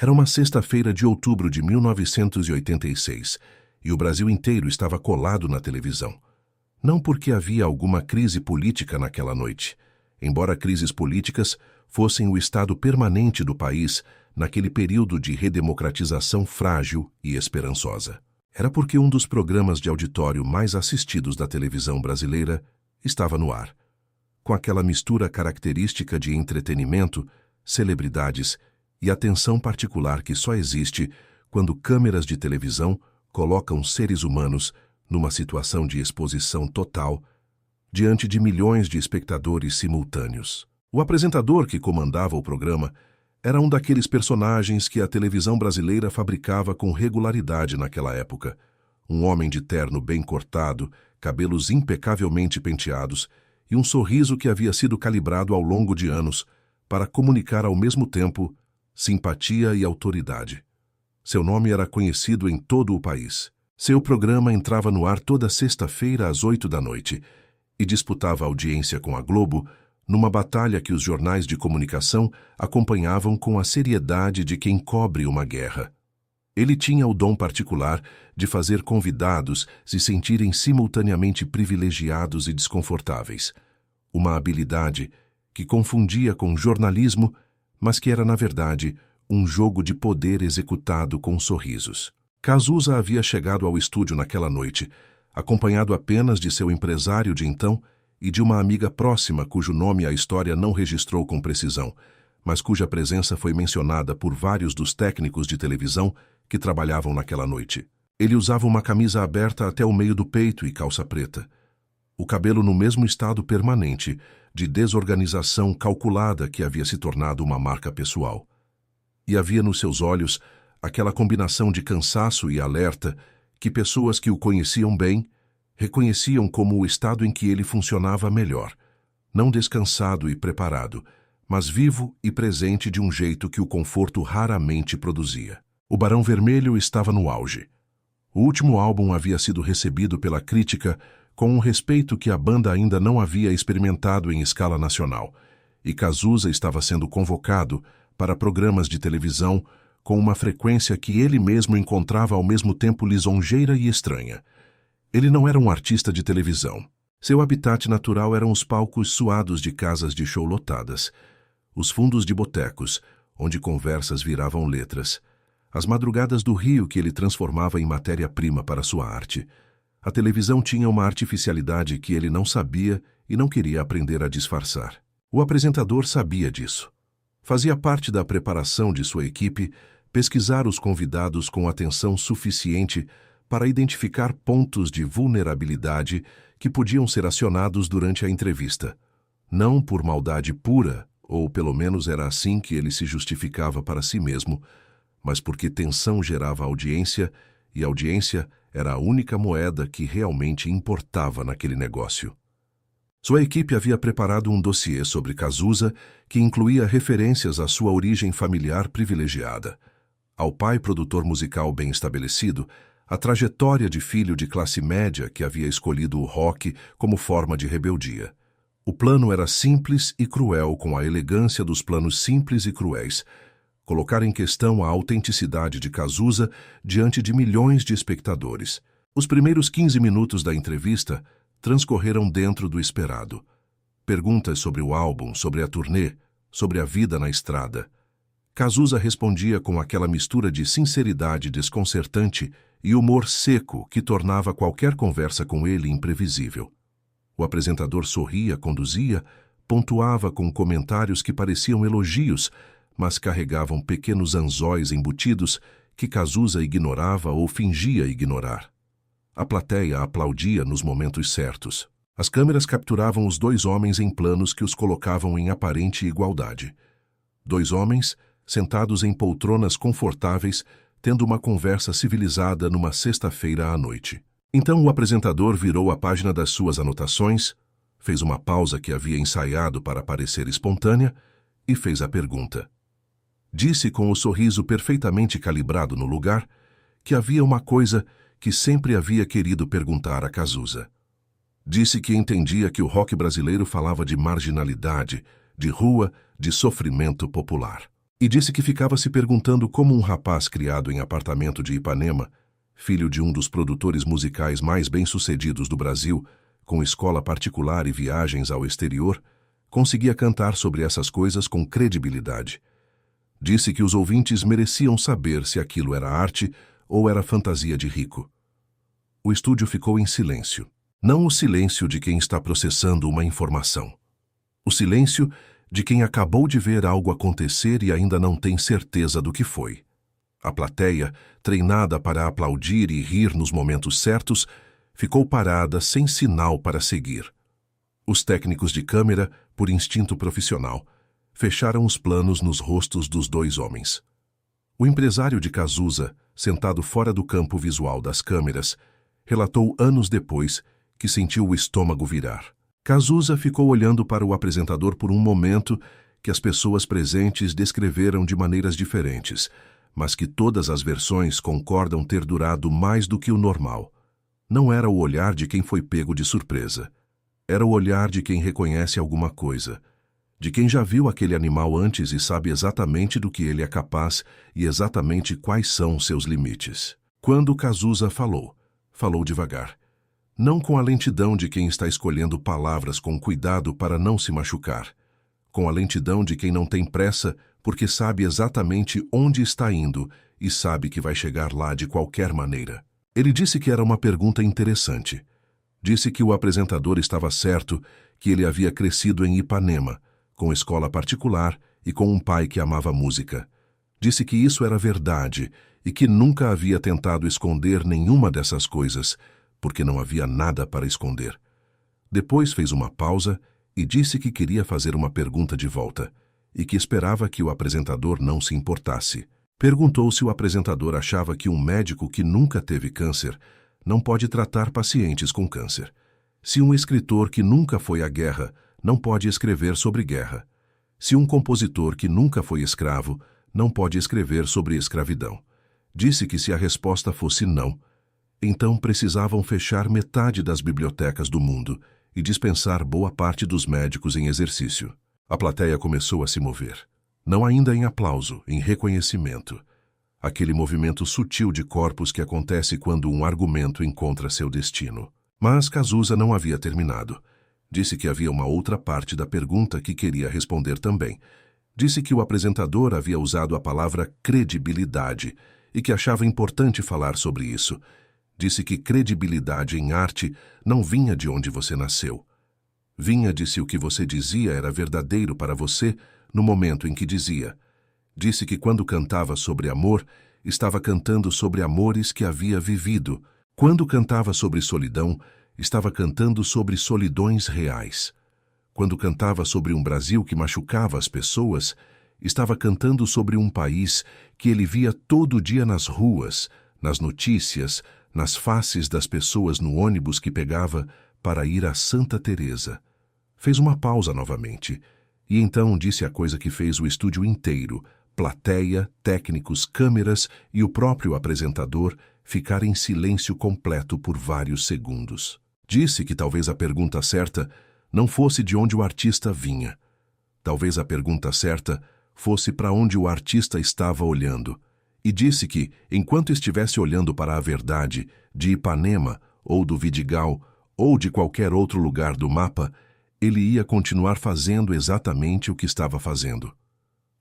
Era uma sexta-feira de outubro de 1986 e o Brasil inteiro estava colado na televisão. Não porque havia alguma crise política naquela noite, embora crises políticas fossem o estado permanente do país naquele período de redemocratização frágil e esperançosa. Era porque um dos programas de auditório mais assistidos da televisão brasileira estava no ar, com aquela mistura característica de entretenimento, celebridades e atenção particular que só existe quando câmeras de televisão colocam seres humanos numa situação de exposição total diante de milhões de espectadores simultâneos. O apresentador que comandava o programa era um daqueles personagens que a televisão brasileira fabricava com regularidade naquela época. Um homem de terno bem cortado, cabelos impecavelmente penteados e um sorriso que havia sido calibrado ao longo de anos para comunicar ao mesmo tempo simpatia e autoridade. Seu nome era conhecido em todo o país. Seu programa entrava no ar toda sexta-feira às 8 da noite e disputava audiência com a Globo numa batalha que os jornais de comunicação acompanhavam com a seriedade de quem cobre uma guerra. Ele tinha o dom particular de fazer convidados se sentirem simultaneamente privilegiados e desconfortáveis. Uma habilidade que confundia com jornalismo, mas que era, na verdade, um jogo de poder executado com sorrisos. Cazuza havia chegado ao estúdio naquela noite, acompanhado apenas de seu empresário de então e de uma amiga próxima cujo nome a história não registrou com precisão, mas cuja presença foi mencionada por vários dos técnicos de televisão que trabalhavam naquela noite. Ele usava uma camisa aberta até o meio do peito e calça preta. O cabelo no mesmo estado permanente, de desorganização calculada que havia se tornado uma marca pessoal. E havia nos seus olhos aquela combinação de cansaço e alerta que pessoas que o conheciam bem reconheciam como o estado em que ele funcionava melhor, não descansado e preparado, mas vivo e presente de um jeito que o conforto raramente produzia. O Barão Vermelho estava no auge. O último álbum havia sido recebido pela crítica com um respeito que a banda ainda não havia experimentado em escala nacional, e Cazuza estava sendo convocado para programas de televisão com uma frequência que ele mesmo encontrava ao mesmo tempo lisonjeira e estranha. Ele não era um artista de televisão. Seu habitat natural eram os palcos suados de casas de show lotadas, os fundos de botecos, onde conversas viravam letras, as madrugadas do Rio que ele transformava em matéria-prima para sua arte. A televisão tinha uma artificialidade que ele não sabia e não queria aprender a disfarçar. O apresentador sabia disso. Fazia parte da preparação de sua equipe pesquisar os convidados com atenção suficiente para identificar pontos de vulnerabilidade que podiam ser acionados durante a entrevista. Não por maldade pura, ou pelo menos era assim que ele se justificava para si mesmo, mas porque tensão gerava audiência, e audiência era a única moeda que realmente importava naquele negócio. Sua equipe havia preparado um dossiê sobre Cazuza que incluía referências à sua origem familiar privilegiada, ao pai produtor musical bem estabelecido, a trajetória de filho de classe média que havia escolhido o rock como forma de rebeldia. O plano era simples e cruel, com a elegância dos planos simples e cruéis. Colocar em questão a autenticidade de Cazuza diante de milhões de espectadores. Os primeiros 15 minutos da entrevista transcorreram dentro do esperado. Perguntas sobre o álbum, sobre a turnê, sobre a vida na estrada. Cazuza respondia com aquela mistura de sinceridade desconcertante e humor seco que tornava qualquer conversa com ele imprevisível. O apresentador sorria, conduzia, pontuava com comentários que pareciam elogios, mas carregavam pequenos anzóis embutidos que Cazuza ignorava ou fingia ignorar. A plateia aplaudia nos momentos certos. As câmeras capturavam os dois homens em planos que os colocavam em aparente igualdade. Dois homens sentados em poltronas confortáveis, tendo uma conversa civilizada numa sexta-feira à noite. Então o apresentador virou a página das suas anotações, fez uma pausa que havia ensaiado para parecer espontânea e fez a pergunta. Disse com o sorriso perfeitamente calibrado no lugar que havia uma coisa que sempre havia querido perguntar a Cazuza. Disse que entendia que o rock brasileiro falava de marginalidade, de rua, de sofrimento popular. E disse que ficava se perguntando como um rapaz criado em apartamento de Ipanema, filho de um dos produtores musicais mais bem-sucedidos do Brasil, com escola particular e viagens ao exterior, conseguia cantar sobre essas coisas com credibilidade. Disse que os ouvintes mereciam saber se aquilo era arte ou era fantasia de rico. O estúdio ficou em silêncio. Não o silêncio de quem está processando uma informação. O silêncio de quem acabou de ver algo acontecer e ainda não tem certeza do que foi. A plateia, treinada para aplaudir e rir nos momentos certos, ficou parada sem sinal para seguir. Os técnicos de câmera, por instinto profissional, fecharam os planos nos rostos dos dois homens. O empresário de Cazuza, sentado fora do campo visual das câmeras, relatou anos depois que sentiu o estômago virar. Cazuza ficou olhando para o apresentador por um momento que as pessoas presentes descreveram de maneiras diferentes, mas que todas as versões concordam ter durado mais do que o normal. Não era o olhar de quem foi pego de surpresa. Era o olhar de quem reconhece alguma coisa, de quem já viu aquele animal antes e sabe exatamente do que ele é capaz e exatamente quais são seus limites. Quando Cazuza falou devagar. Não com a lentidão de quem está escolhendo palavras com cuidado para não se machucar. Com a lentidão de quem não tem pressa porque sabe exatamente onde está indo e sabe que vai chegar lá de qualquer maneira. Ele disse que era uma pergunta interessante. Disse que o apresentador estava certo, que ele havia crescido em Ipanema, com escola particular e com um pai que amava música. Disse que isso era verdade e que nunca havia tentado esconder nenhuma dessas coisas, porque não havia nada para esconder. Depois fez uma pausa e disse que queria fazer uma pergunta de volta e que esperava que o apresentador não se importasse. Perguntou se o apresentador achava que um médico que nunca teve câncer não pode tratar pacientes com câncer. Se um escritor que nunca foi à guerra não pode escrever sobre guerra. Se um compositor que nunca foi escravo não pode escrever sobre escravidão. Disse que se a resposta fosse não, então precisavam fechar metade das bibliotecas do mundo e dispensar boa parte dos médicos em exercício. A plateia começou a se mover. Não ainda em aplauso, em reconhecimento. Aquele movimento sutil de corpos que acontece quando um argumento encontra seu destino. Mas Cazuza não havia terminado. Disse que havia uma outra parte da pergunta que queria responder também. Disse que o apresentador havia usado a palavra credibilidade e que achava importante falar sobre isso. Disse que credibilidade em arte não vinha de onde você nasceu. Vinha de se o que você dizia era verdadeiro para você no momento em que dizia. Disse que quando cantava sobre amor, estava cantando sobre amores que havia vivido. Quando cantava sobre solidão, estava cantando sobre solidões reais. Quando cantava sobre um Brasil que machucava as pessoas, estava cantando sobre um país que ele via todo dia nas ruas, nas notícias, nas faces das pessoas no ônibus que pegava para ir a Santa Teresa. Fez uma pausa novamente, e então disse a coisa que fez o estúdio inteiro, plateia, técnicos, câmeras e o próprio apresentador ficar em silêncio completo por vários segundos. Disse que talvez a pergunta certa não fosse de onde o artista vinha. Talvez a pergunta certa fosse para onde o artista estava olhando. E disse que, enquanto estivesse olhando para a verdade de Ipanema, ou do Vidigal, ou de qualquer outro lugar do mapa, ele ia continuar fazendo exatamente o que estava fazendo.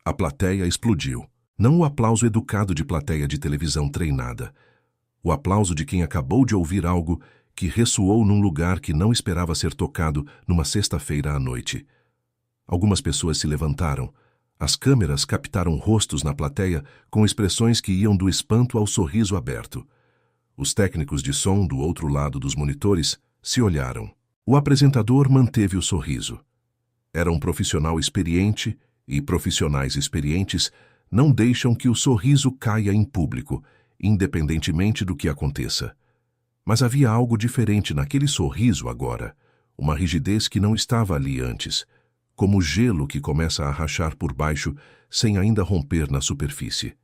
A plateia explodiu. Não o aplauso educado de plateia de televisão treinada. O aplauso de quem acabou de ouvir algo que ressoou num lugar que não esperava ser tocado numa sexta-feira à noite. Algumas pessoas se levantaram. As câmeras captaram rostos na plateia com expressões que iam do espanto ao sorriso aberto. Os técnicos de som do outro lado dos monitores se olharam. O apresentador manteve o sorriso. Era um profissional experiente e profissionais experientes não deixam que o sorriso caia em público, independentemente do que aconteça. Mas havia algo diferente naquele sorriso agora, uma rigidez que não estava ali antes, como gelo que começa a rachar por baixo sem ainda romper na superfície.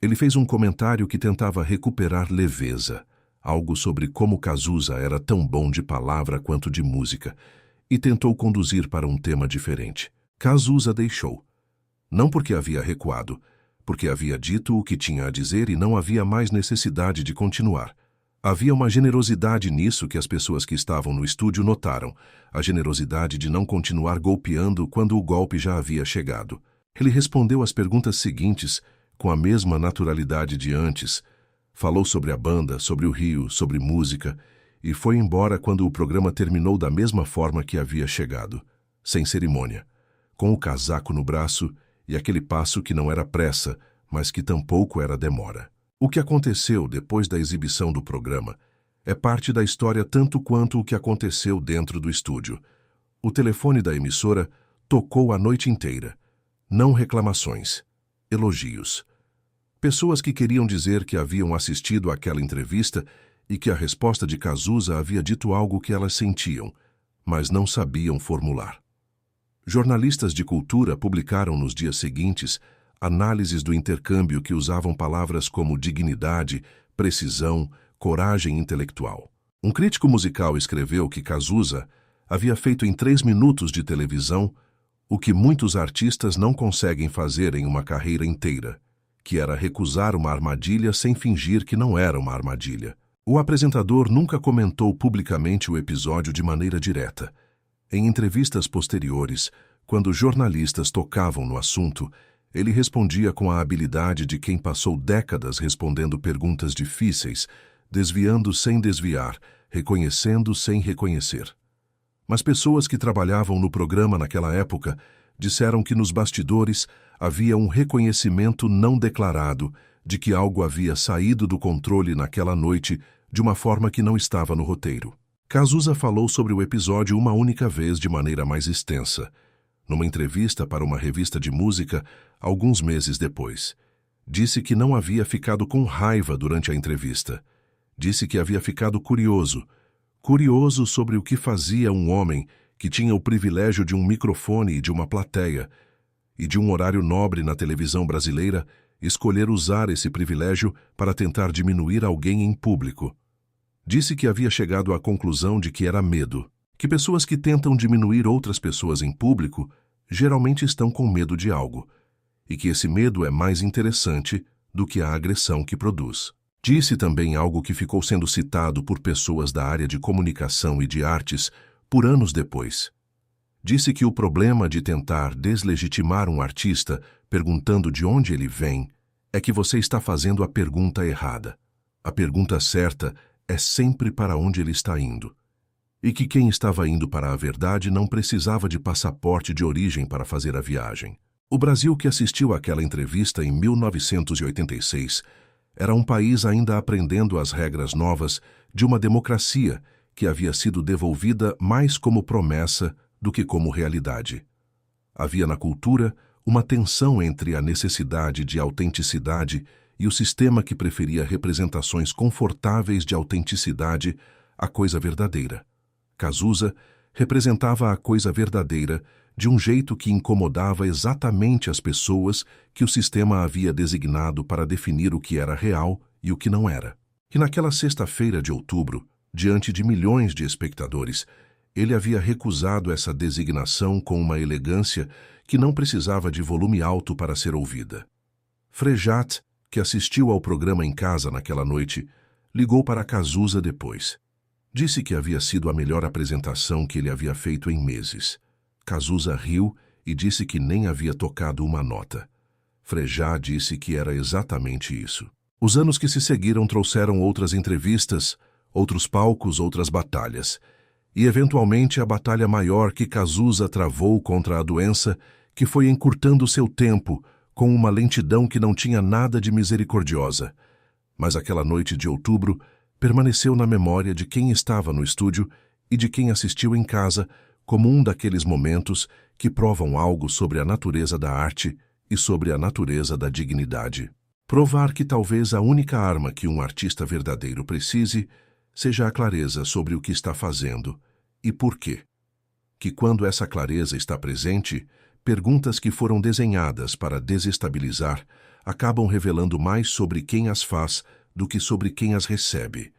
Ele fez um comentário que tentava recuperar leveza, algo sobre como Cazuza era tão bom de palavra quanto de música, e tentou conduzir para um tema diferente. Cazuza deixou. Não porque havia recuado, porque havia dito o que tinha a dizer e não havia mais necessidade de continuar. Havia uma generosidade nisso que as pessoas que estavam no estúdio notaram, a generosidade de não continuar golpeando quando o golpe já havia chegado. Ele respondeu às perguntas seguintes com a mesma naturalidade de antes. Falou sobre a banda, sobre o Rio, sobre música, e foi embora quando o programa terminou da mesma forma que havia chegado, sem cerimônia, com o casaco no braço e aquele passo que não era pressa, mas que tampouco era demora. O que aconteceu depois da exibição do programa é parte da história tanto quanto o que aconteceu dentro do estúdio. O telefone da emissora tocou a noite inteira. Não reclamações, elogios. Pessoas que queriam dizer que haviam assistido àquela entrevista e que a resposta de Cazuza havia dito algo que elas sentiam, mas não sabiam formular. Jornalistas de cultura publicaram nos dias seguintes análises do intercâmbio que usavam palavras como dignidade, precisão, coragem intelectual. Um crítico musical escreveu que Cazuza havia feito em 3 minutos de televisão o que muitos artistas não conseguem fazer em uma carreira inteira, que era recusar uma armadilha sem fingir que não era uma armadilha. O apresentador nunca comentou publicamente o episódio de maneira direta. Em entrevistas posteriores, quando jornalistas tocavam no assunto, ele respondia com a habilidade de quem passou décadas respondendo perguntas difíceis, desviando sem desviar, reconhecendo sem reconhecer. Mas pessoas que trabalhavam no programa naquela época disseram que nos bastidores havia um reconhecimento não declarado de que algo havia saído do controle naquela noite de uma forma que não estava no roteiro. Cazuza falou sobre o episódio uma única vez de maneira mais extensa, numa entrevista para uma revista de música, alguns meses depois. Disse que não havia ficado com raiva durante a entrevista. Disse que havia ficado curioso sobre o que fazia um homem que tinha o privilégio de um microfone e de uma plateia, e de um horário nobre na televisão brasileira, escolher usar esse privilégio para tentar diminuir alguém em público. Disse que havia chegado à conclusão de que era medo, que pessoas que tentam diminuir outras pessoas em público geralmente estão com medo de algo, e que esse medo é mais interessante do que a agressão que produz. Disse também algo que ficou sendo citado por pessoas da área de comunicação e de artes por anos depois. Disse que o problema de tentar deslegitimar um artista perguntando de onde ele vem é que você está fazendo a pergunta errada. A pergunta certa é sempre para onde ele está indo. E que quem estava indo para a verdade não precisava de passaporte de origem para fazer a viagem. O Brasil que assistiu àquela entrevista em 1986 era um país ainda aprendendo as regras novas de uma democracia que havia sido devolvida mais como promessa do que como realidade. Havia na cultura uma tensão entre a necessidade de autenticidade e o sistema que preferia representações confortáveis de autenticidade à coisa verdadeira. Cazuza representava a coisa verdadeira de um jeito que incomodava exatamente as pessoas que o sistema havia designado para definir o que era real e o que não era. E naquela sexta-feira de outubro, diante de milhões de espectadores, ele havia recusado essa designação com uma elegância que não precisava de volume alto para ser ouvida. Frejat, que assistiu ao programa em casa naquela noite, ligou para Cazuza depois. Disse que havia sido a melhor apresentação que ele havia feito em meses. Cazuza riu e disse que nem havia tocado uma nota. Frejat disse que era exatamente isso. Os anos que se seguiram trouxeram outras entrevistas, outros palcos, outras batalhas. E, eventualmente, a batalha maior que Cazuza travou contra a doença, que foi encurtando seu tempo, com uma lentidão que não tinha nada de misericordiosa. Mas aquela noite de outubro permaneceu na memória de quem estava no estúdio e de quem assistiu em casa como um daqueles momentos que provam algo sobre a natureza da arte e sobre a natureza da dignidade. Provar que talvez a única arma que um artista verdadeiro precise seja a clareza sobre o que está fazendo e por quê. Que quando essa clareza está presente, perguntas que foram desenhadas para desestabilizar acabam revelando mais sobre quem as faz do que sobre quem as recebe,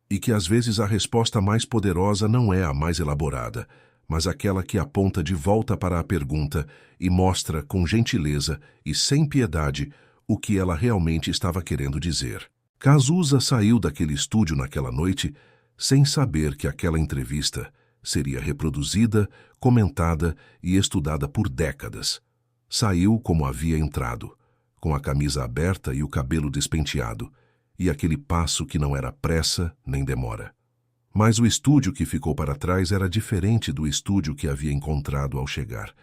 e que às vezes a resposta mais poderosa não é a mais elaborada, mas aquela que aponta de volta para a pergunta e mostra com gentileza e sem piedade o que ela realmente estava querendo dizer. Cazuza saiu daquele estúdio naquela noite sem saber que aquela entrevista seria reproduzida, comentada e estudada por décadas. Saiu como havia entrado, com a camisa aberta e o cabelo despenteado, e aquele passo que não era pressa nem demora. Mas o estúdio que ficou para trás era diferente do estúdio que havia encontrado ao chegar,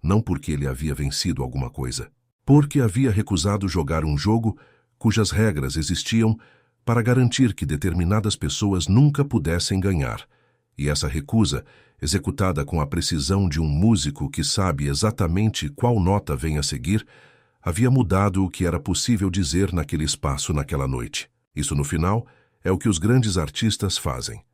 não porque ele havia vencido alguma coisa, porque havia recusado jogar um jogo cujas regras existiam para garantir que determinadas pessoas nunca pudessem ganhar, e essa recusa, executada com a precisão de um músico que sabe exatamente qual nota vem a seguir, havia mudado o que era possível dizer naquele espaço naquela noite. Isso, no final, é o que os grandes artistas fazem.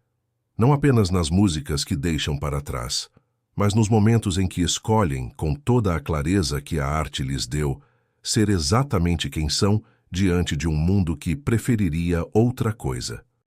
Não apenas nas músicas que deixam para trás, mas nos momentos em que escolhem, com toda a clareza que a arte lhes deu, ser exatamente quem são diante de um mundo que preferiria outra coisa.